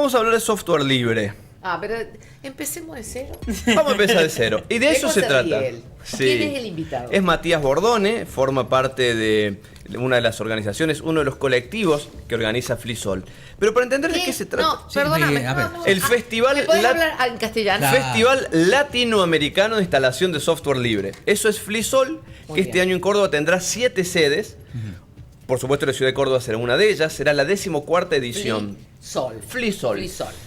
Vamos a hablar de software libre. Pero empecemos de cero. Vamos a empezar de cero. Y de eso se trata. Sí. ¿Quién es el invitado? Es Matías Bordone, forma parte de una de las organizaciones, uno de los colectivos que organiza FLISOL. Pero para entender de qué se trata. No, perdóname. El festival. ¿Me podés hablar en castellano? Claro. Festival Latinoamericano de Instalación de Software Libre. Eso es FLISOL, que este año en Córdoba tendrá 7 sedes. Por supuesto, la ciudad de Córdoba será una de ellas. Será la 14ª edición. FLISOL.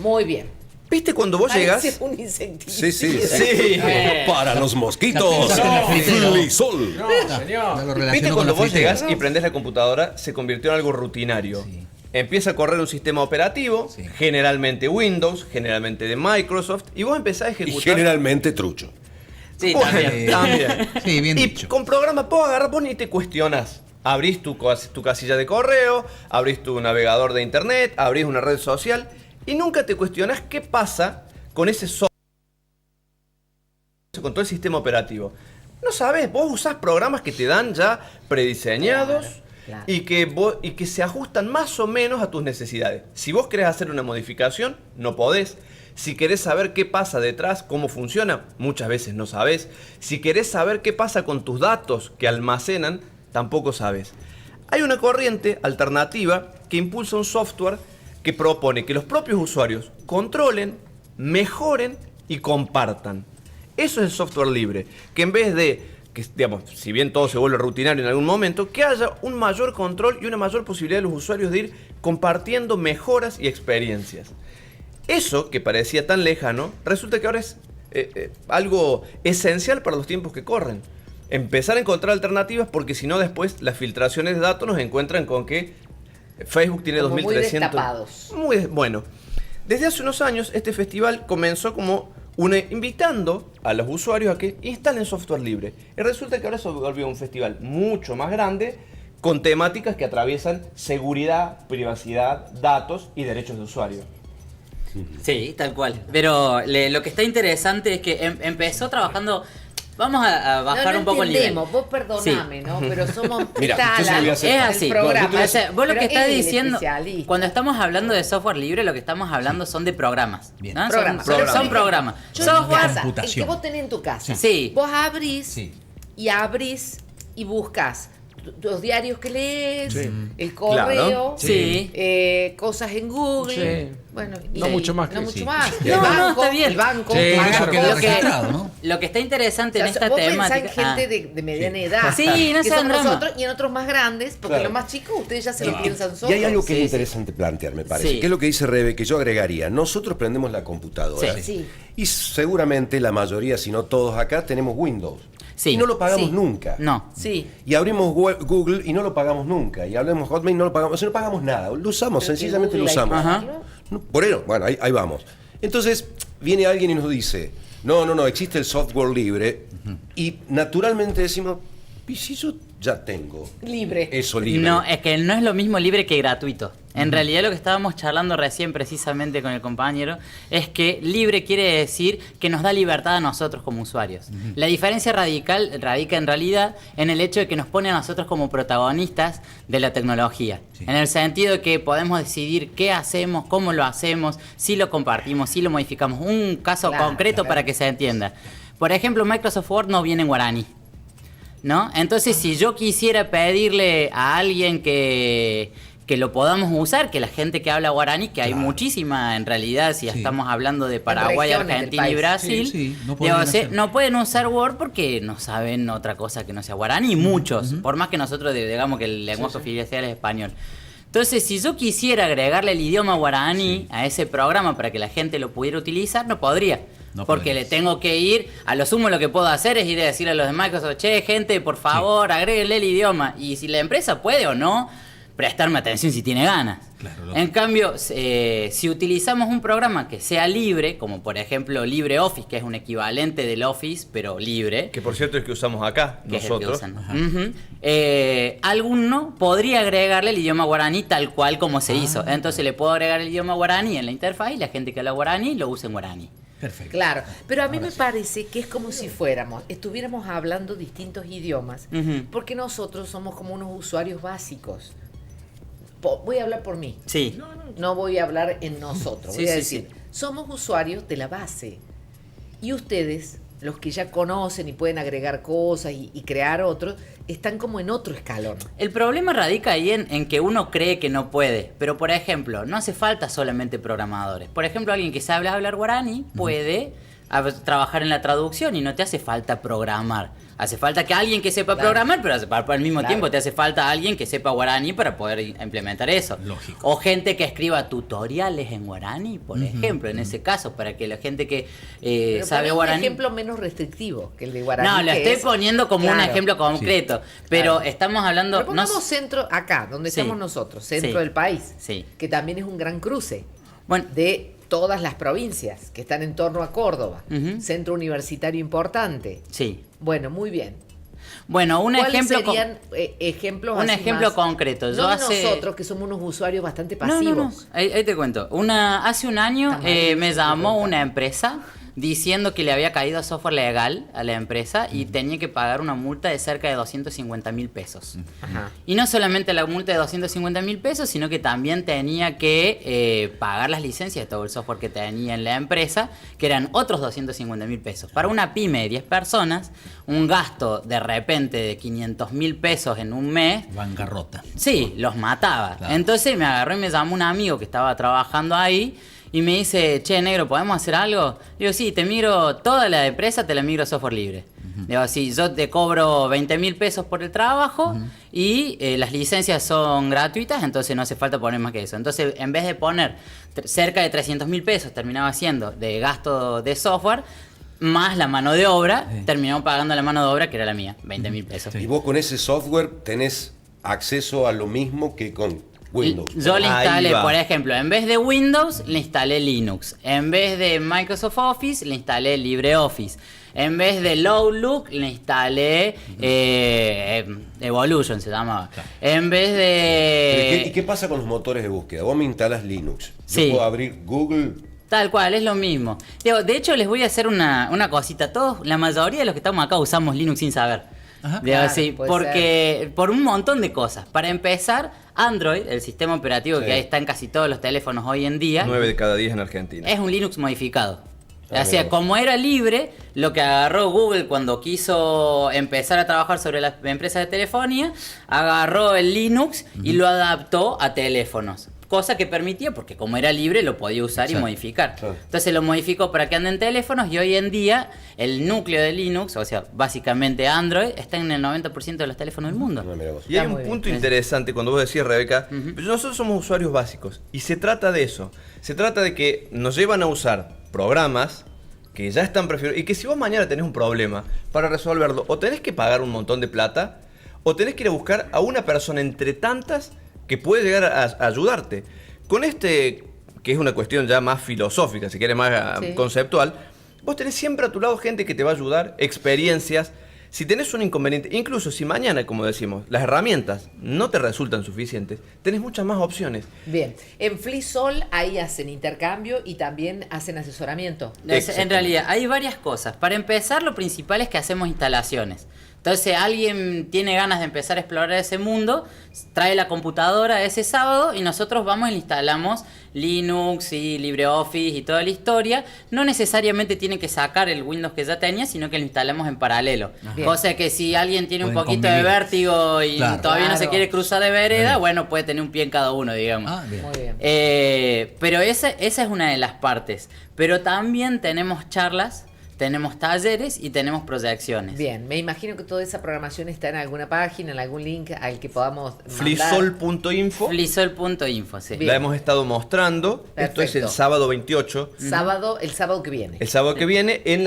Muy bien. ¿Viste cuando vos llegas? Un incentivo. Sí. Para los mosquitos. FLISOL. No, señor. ¿Viste cuando vos llegás y prendés la computadora? Se convirtió en algo rutinario. Sí. Empieza a correr un sistema operativo, generalmente Windows, generalmente de Microsoft, y vos empezás a Y ejecutar. generalmente trucho. Sí, también. Sí, bien Y dicho. con programas vos agarrás, vos ni te cuestionás. Abrís tu casilla de correo, abrís tu navegador de internet, abrís una red social y nunca te cuestionás qué pasa con ese software, con todo el sistema operativo. No sabés, vos usás programas que te dan ya prediseñados. Claro. Y que se ajustan más o menos a tus necesidades. Si vos querés hacer una modificación, no podés. Si querés saber qué pasa detrás, cómo funciona, muchas veces no sabés. Si querés saber qué pasa con tus datos que almacenan, tampoco sabés. Hay una corriente alternativa que impulsa un software que propone que los propios usuarios controlen, mejoren y compartan. Eso es el software libre, que en vez de que, digamos, si bien todo se vuelve rutinario en algún momento, que haya un mayor control y una mayor posibilidad de los usuarios de ir compartiendo mejoras y experiencias. Eso, que parecía tan lejano, resulta que ahora es algo esencial para los tiempos que corren. Empezar a encontrar alternativas, porque si no después las filtraciones de datos nos encuentran con que Facebook tiene Como 2.300... muy destapados. Bueno. Desde hace unos años este festival comenzó como invitando a los usuarios a que instalen software libre. Y resulta que ahora se volvió un festival mucho más grande, con temáticas que atraviesan seguridad, privacidad, datos y derechos de usuario. Sí, tal cual. Pero lo que está interesante es que empezó trabajando. Vamos a bajar un poco el nivel. Vos perdoname, ¿no? Pero somos Mira, yo se lo voy a hacer. Es así. programa. O sea, vos lo Pero que estás él es diciendo, especialista. cuando estamos hablando de software libre, lo que estamos hablando son de programas. Bien. ¿no? Programas. Son programas. Yo en mi Software. casa, el que computación. vos tenés en tu casa. Sí. Vos abrís Sí. y abrís y buscas los diarios que lees, Sí. el correo, Claro. Sí. cosas en Google. Sí. Bueno, No mucho más que no eso. mucho Sí. más. No, no, está bien. El banco, Sí, pagar eso Eso quedó cosas. registrado, ¿no? Lo que está interesante O en sea, esta vos pensás temática. en gente de mediana edad. Sí, no que sean somos drama. nosotros y en otros más grandes, porque Claro. los más chicos ustedes ya se lo piensan Y solos. hay algo que Sí, es interesante plantear, me parece, Sí. que es lo que dice Rebe, que yo agregaría. Nosotros prendemos la computadora Sí. y seguramente la mayoría, si no todos acá, tenemos Windows. Sí. Y no lo pagamos Sí. nunca. No. Sí. Y abrimos Google y no lo pagamos nunca. Y hablemos Hotmail y no lo pagamos. O sea, no pagamos nada. Lo usamos, Pero que sencillamente lo Google hay que usamos. Ajá. pagarlo. No, por eso, bueno, ahí vamos. Entonces, viene alguien y nos dice, no, existe el software libre. Y naturalmente decimos, ¿y si yo ya tengo Libre. eso libre? No, es que no es lo mismo libre que gratuito. En realidad lo que estábamos charlando recién precisamente con el compañero es que libre quiere decir que nos da libertad a nosotros como usuarios. La diferencia radica en realidad en el hecho de que nos pone a nosotros como protagonistas de la tecnología. Sí. En el sentido de que podemos decidir qué hacemos, cómo lo hacemos, si lo compartimos, si lo modificamos. Un caso Claro, concreto para que se entienda. Por ejemplo, Microsoft Word no viene en guaraní, ¿no? Entonces, si yo quisiera pedirle a alguien que lo podamos usar, que la gente que habla guaraní, que hay muchísima en realidad, si Sí. estamos hablando de Paraguay, regiones del Argentina y país. Brasil, Sí, sí, no digo, podrían hacer. no pueden usar Word porque no saben otra cosa que no sea guaraní, muchos, por más que nosotros digamos que el lenguaje oficial es español. Entonces, si yo quisiera agregarle el idioma guaraní a ese programa para que la gente lo pudiera utilizar, no podría. No porque podrías. le tengo que ir, a lo sumo lo que puedo hacer es ir a decirle a los de Microsoft, che, gente, por favor, agréguenle el idioma. Y si la empresa puede o no, prestarme atención si tiene ganas. Claro, lógico. En cambio, si utilizamos un programa que sea libre, como por ejemplo LibreOffice, que es un equivalente del Office, pero libre, Que por cierto es que usamos acá, que es el que nosotros. usan. Ujú. Alguno podría agregarle el idioma guaraní tal cual como se hizo. Entonces le puedo agregar el idioma guaraní en la interfaz y la gente que habla guaraní lo usa en guaraní. Perfecto. Claro, pero a mí Ahora me sí. parece que es como si estuviéramos hablando distintos idiomas, Ujú. porque nosotros somos como unos usuarios básicos. voy a hablar por mí. Sí. No voy a hablar en nosotros. Voy Sí, a sí, decir, sí. somos usuarios de la base. Y ustedes, los que ya conocen y pueden agregar cosas y crear otros, están como en otro escalón. El problema radica ahí en que uno cree que no puede. Pero, por ejemplo, no hace falta solamente programadores. Por ejemplo, alguien que sabe hablar guaraní puede trabajar en la traducción y no te hace falta programar. Hace falta que alguien que sepa Claro. programar, pero al mismo Claro. tiempo te hace falta alguien que sepa guaraní para poder implementar eso. Lógico. O gente que escriba tutoriales en guaraní, por ejemplo, en ese caso, para que la gente que Pero sabe poné un guaraní... ejemplo menos restrictivo que el de guaraní. No, lo que estoy es- poniendo como un Claro. ejemplo concreto, pero Claro. estamos hablando... Pero pongamos centro acá, donde Sí. estamos nosotros, centro Sí. del país, Sí. que también es un gran cruce Bueno, de todas las provincias que están en torno a Córdoba, Ujú. centro universitario importante. sí. Bueno, muy bien. Bueno, un ¿Cuáles ejemplo... serían ejemplos un así ejemplo más? concreto. Yo No hace- nosotros, que somos unos usuarios bastante No, no, pasivos. no. Ahí te cuento. Hace un año Está mal, me eso llamó te una empresa diciendo que le había caído software legal a la empresa y tenía que pagar una multa de cerca de 250.000 pesos. Ajá. Y no solamente la multa de 250.000 pesos, sino que también tenía que pagar las licencias de todo el software que tenía en la empresa, que eran otros 250.000 pesos. Para una pyme de 10 personas, un gasto de repente de 500.000 pesos en un mes, Bancarrota. sí, los mataba. Claro. Entonces me agarró y me llamó un amigo que estaba trabajando ahí y me dice, che, negro, ¿podemos hacer algo? Digo, sí, te migro toda la empresa, te la migro a software libre. Digo, sí, yo te cobro 20.000 pesos por el trabajo y las licencias son gratuitas, entonces no hace falta poner más que eso. Entonces, en vez de poner cerca de 300.000 pesos, terminaba siendo de gasto de software, más la mano de obra, terminamos pagando la mano de obra, que era la mía, 20.000 pesos. Y vos con ese software tenés acceso a lo mismo que con Windows. Yo le Ahí instalé, va. por ejemplo, en vez de Windows, le instalé Linux. En vez de Microsoft Office, le instalé LibreOffice. En vez de Outlook, le instalé Evolution, se llamaba. En vez ¿Y de... qué pasa con los motores de búsqueda? Vos me instalas Linux. Yo Sí. puedo abrir Google. Tal cual, es lo mismo. Digo, de hecho, les voy a hacer una cosita. Todos, la mayoría de los que estamos acá usamos Linux sin saber. Ajá. Digo, Claro, sí, puede porque por un montón de cosas. Para empezar, Android, el sistema operativo Sí. que está en casi todos los teléfonos hoy en día, 9 de cada 10 en Argentina. es un Linux modificado. Ah, O sea, mira vos. como era libre, lo que agarró Google cuando quiso empezar a trabajar sobre las empresas de telefonía, agarró el Linux y lo adaptó a teléfonos. Cosa que permitía, porque como era libre, lo podía usar y Exacto. modificar. Claro. Entonces lo modificó para que ande en teléfonos y hoy en día el núcleo de Linux, o sea, básicamente Android, está en el 90% de los teléfonos del mundo. No, mira vos. Y hay Está un muy punto bien. interesante cuando vos decís, Rebeca, pero nosotros somos usuarios básicos y se trata de eso. Se trata de que nos llevan a usar programas que ya están preferidos y que si vos mañana tenés un problema para resolverlo, o tenés que pagar un montón de plata, o tenés que ir a buscar a una persona entre tantas que puede llegar a ayudarte. Con que es una cuestión ya más filosófica, si quieres más Sí. conceptual, vos tenés siempre a tu lado gente que te va a ayudar, experiencias. Si tenés un inconveniente, incluso si mañana, como decimos, las herramientas no te resultan suficientes, tenés muchas más opciones. Bien, en FreeSol ahí hacen intercambio y también hacen asesoramiento. En realidad, hay varias cosas. Para empezar, lo principal es que hacemos instalaciones. Entonces, alguien tiene ganas de empezar a explorar ese mundo, trae la computadora ese sábado y nosotros vamos y le instalamos Linux y LibreOffice y toda la historia. No necesariamente tiene que sacar el Windows que ya tenía, sino que lo instalamos en paralelo. Bien. Cosa que si alguien tiene un Pueden poquito de convivir. vértigo y Claro. todavía no se Claro. quiere cruzar de vereda, Bien. bueno, puede tener un pie en cada uno, digamos. Ah, bien. Muy bien. Pero esa es una de las partes. Pero también tenemos charlas, tenemos talleres y tenemos proyecciones. Bien, me imagino que toda esa programación está en alguna página, en algún link al que podamos mandar. Flisol.info, Flisol.info, sí. Bien. la hemos estado mostrando. Esto es el Perfecto. sábado 28. El sábado que viene. El sábado que viene en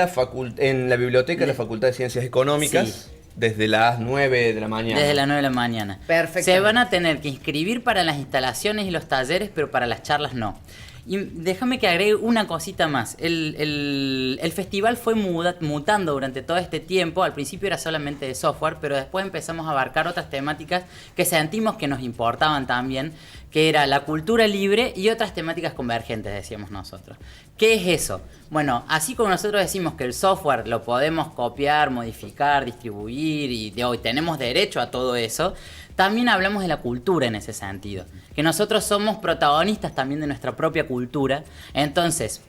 la biblioteca de la Facultad de Ciencias Económicas, Sí. desde las 9 de la mañana. Desde las 9 de la mañana. Perfecto. Se van a tener que inscribir para las instalaciones y los talleres, pero para las charlas no. Y déjame que agregue una cosita más. El festival fue mutando durante todo este tiempo. Al principio era solamente de software, pero después empezamos a abarcar otras temáticas que sentimos que nos importaban también, que era la cultura libre y otras temáticas convergentes, decíamos nosotros. ¿Qué es eso? Bueno, así como nosotros decimos que el software lo podemos copiar, modificar, distribuir y tenemos derecho a todo eso, también hablamos de la cultura en ese sentido. Que nosotros somos protagonistas también de nuestra propia cultura. Entonces,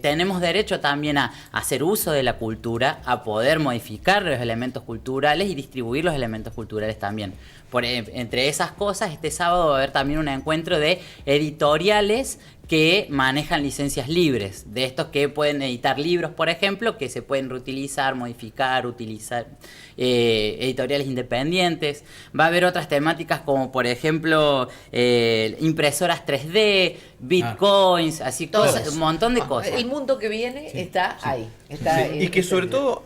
tenemos derecho también a hacer uso de la cultura, a poder modificar los elementos culturales y distribuir los elementos culturales también. Entre esas cosas, este sábado va a haber también un encuentro de editoriales que manejan licencias libres, de estos que pueden editar libros, por ejemplo, que se pueden reutilizar, modificar, utilizar, editoriales independientes. Va a haber otras temáticas como, por ejemplo, impresoras 3D, bitcoins, así cosas, un montón de cosas. El mundo que viene está ahí. Está Sí, y que sobre todo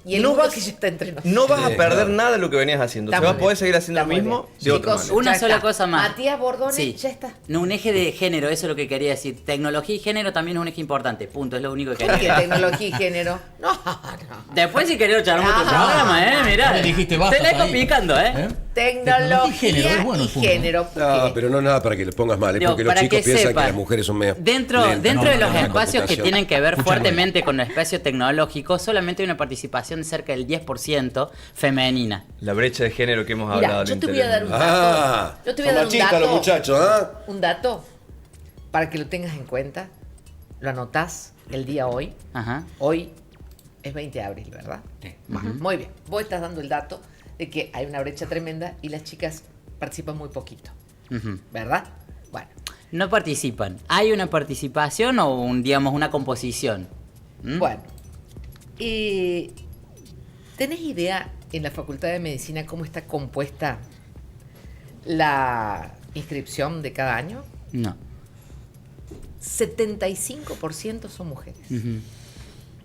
y el no mundo vas, que ya está entre nosotros. no vas a perder nada de lo que venías haciendo. Está Se va muy a poder bien. seguir haciendo Está lo muy mismo bien. de otra Chicos, manera. Una ya sola está. cosa más. Matías Bordone, Sí. ya está. No, un eje de género, eso es lo que quería decir. Tecnología y género también es un eje importante. Punto, es lo único que ¿Por quería qué decir. tecnología y género? No. Después, si querés, charlamos otro No. programa, mirá. No le dijiste bastas Te la ahí. picando, Tecnología y género, es bueno y el punto. género. ¿por No, qué? pero no nada para que le pongas mal, es Digo, porque los para chicos que piensan sepan, que las mujeres son medio Dentro lentas, de no, los no, espacios que computación. tienen que ver Escúchame. fuertemente con el espacio tecnológico, solamente hay una participación de cerca del 10% femenina. La brecha de género que hemos Mira, hablado. yo al te voy a dar interior. un dato. Ah, Yo te voy a son dar un machistas dato. los muchachos, ¿ah? Un dato para que lo tengas en cuenta. Lo anotás el día hoy. Ajá. Hoy es 20 de abril, ¿verdad? Sí. Bueno, muy bien. Vos estás dando el dato de que hay una brecha tremenda y las chicas participan muy poquito, Ujú. ¿verdad? Bueno, No participan. ¿Hay una participación o digamos, una composición? ¿Mm? bueno. ¿Tenés idea en la Facultad de Medicina cómo está compuesta la inscripción de cada año? No. 75% son mujeres. Ujú.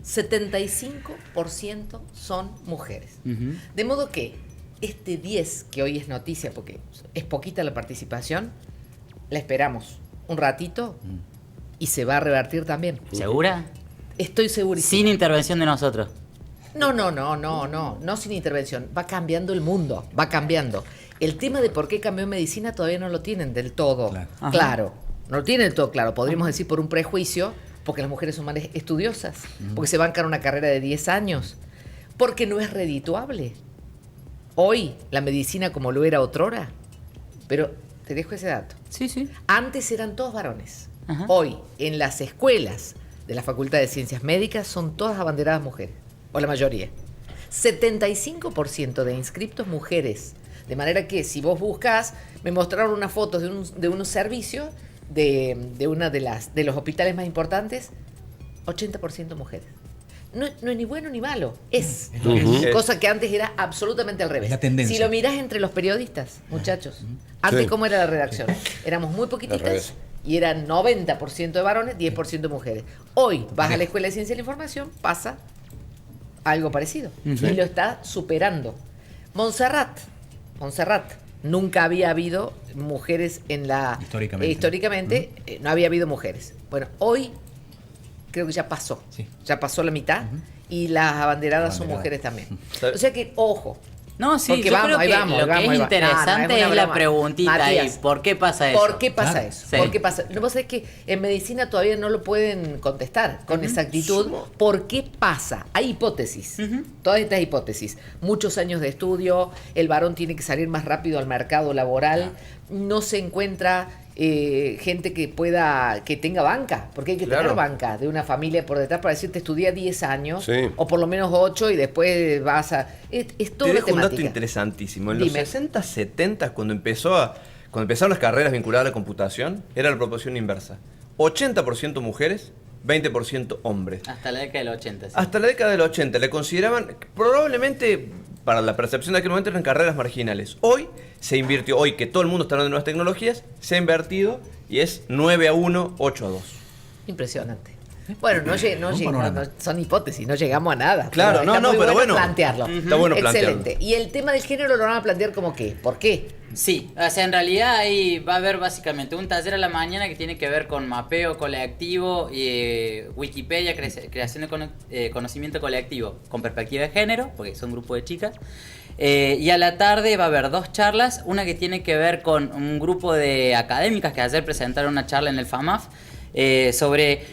75% son mujeres. Ujú. De modo que este 10, que hoy es noticia porque es poquita la participación, la esperamos un ratito y se va a revertir también. ¿Segura? Estoy segurísima. Sin intervención de nosotros. No sin intervención. Va cambiando el mundo, va cambiando. El tema de por qué cambió medicina todavía no lo tienen del todo Claro. Ajá. claro. No lo tienen del todo claro. Podríamos decir por un prejuicio, porque las mujeres son más estudiosas, porque se bancan una carrera de 10 años, porque no es redituable. Hoy la medicina como lo era otrora, pero te dejo ese dato. Sí, sí. Antes eran todos varones. Ajá. Hoy, en las escuelas de la Facultad de Ciencias Médicas, son todas abanderadas mujeres, o la mayoría. 75% de inscriptos mujeres. De manera que si vos buscas, me mostraron unas fotos de unos servicios de una de los hospitales más importantes, 80% mujeres. No es ni bueno ni malo, es. Ujú. Cosa que antes era absolutamente al revés. Es la tendencia. Si lo mirás entre los periodistas, muchachos, antes Sí. cómo era la redacción, éramos muy Al poquititas revés. y eran 90% de varones, 10% de mujeres. Hoy vas a la Escuela de Ciencia de la Información, pasa algo parecido y lo está superando. Montserrat, nunca había habido mujeres en la... Históricamente. No había habido mujeres. Bueno, hoy creo que ya pasó. Sí. Ya pasó la mitad y las abanderadas son Abanderadas. mujeres también. ¿Sabe? O sea que, ojo. No, sí, Porque yo vamos, creo ahí que vamos, lo que vamos, es ahí va. interesante No, no, es es una la broma. preguntita Matías, ahí. ¿Por qué pasa eso? ¿Por qué pasa Claro. eso? Sí. ¿Por qué pasa? Lo que pasa es que en medicina todavía no lo pueden contestar con exactitud. ¿Por qué pasa? Hay hipótesis. Todas estas hipótesis. Muchos años de estudio, el varón tiene que salir más rápido al mercado laboral, no se encuentra gente que tenga banca, porque hay que Claro. tener banca de una familia por detrás para decirte estudia 10 años Sí. o por lo menos 8 y después vas a... Es toda Te una dejo un dato temática. interesantísimo. En Dime. los 60, 70, cuando empezaron las carreras vinculadas a la computación, era la proporción inversa. 80% mujeres, 20% hombres. Hasta la década del 80. Sí. Hasta la década del 80 le consideraban, probablemente para la percepción de aquel momento eran carreras marginales. Hoy se invirtió, hoy que todo el mundo está hablando de nuevas tecnologías, se ha invertido y es 9-1, 8-2. Impresionante. Bueno, Un panorama. son hipótesis, no llegamos a nada. Claro, Está muy pero bueno. plantearlo. Está bueno plantearlo. Excelente. Y el tema del género lo van a plantear como qué. ¿Por qué? Sí, o sea, en realidad ahí va a haber básicamente un taller a la mañana que tiene que ver con mapeo colectivo y Wikipedia, creación de conocimiento colectivo con perspectiva de género, porque son un grupo de chicas. Y a la tarde va a haber 2 charlas, una que tiene que ver con un grupo de académicas que ayer presentaron una charla en el FAMAF sobre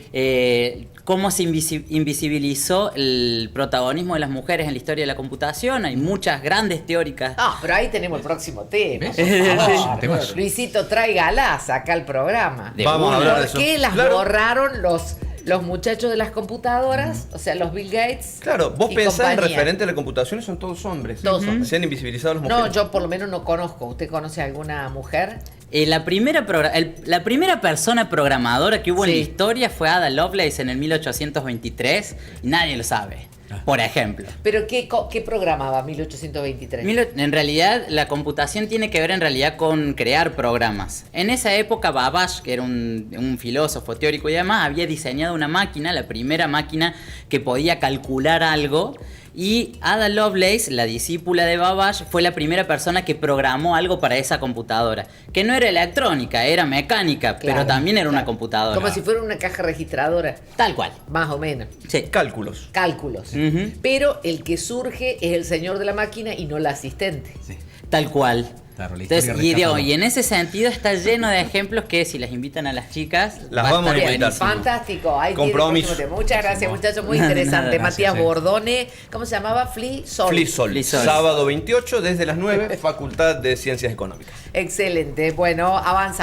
cómo se invisibilizó el protagonismo de las mujeres en la historia de la computación. Hay muchas grandes teóricas. Ah, pero ahí tenemos el próximo tema. ¿Ves? Por favor. Un temazo. Luisito, tráigalas acá al programa. Vamos a hablar de ¿Por eso. qué las Claro. borraron los muchachos de las computadoras? O sea, los Bill Gates. Claro, vos y pensás en compañía. referente a la computación y son todos hombres. Todos hombres. Se han invisibilizado las mujeres. No, yo por lo menos no conozco. ¿Usted conoce a alguna mujer? La primera persona programadora que hubo en Sí. la historia fue Ada Lovelace en el 1823 y nadie lo sabe, por ejemplo. ¿Pero qué programaba 1823? En realidad, la computación tiene que ver en realidad con crear programas. En esa época, Babbage, que era un filósofo teórico y demás, había diseñado una máquina, la primera máquina que podía calcular algo. Y Ada Lovelace, la discípula de Babbage, fue la primera persona que programó algo para esa computadora. Que no era electrónica, era mecánica, pero Claro, también era una claro. computadora. Como si fuera una caja registradora, Tal cual. más o menos. Sí. Cálculos. Cálculos. Ujú. Pero el que surge es el señor de la máquina y no la asistente. Sí. Tal cual. Claro, la Entonces, historia rescata y en ese sentido está lleno de ejemplos que si las invitan a las chicas, Las va a vamos a estar invitar. buenísimo. Fantástico. Ahí tiene el Compromiso. próximo tema. Muchas gracias, muchachos. Muy interesante. Nada, Matías gracias, Bordone. ¿Cómo se llamaba? Flisol. Flisol. Flisol. Sábado 28 desde las 9, Facultad de Ciencias Económicas. Excelente. Bueno, avanzamos.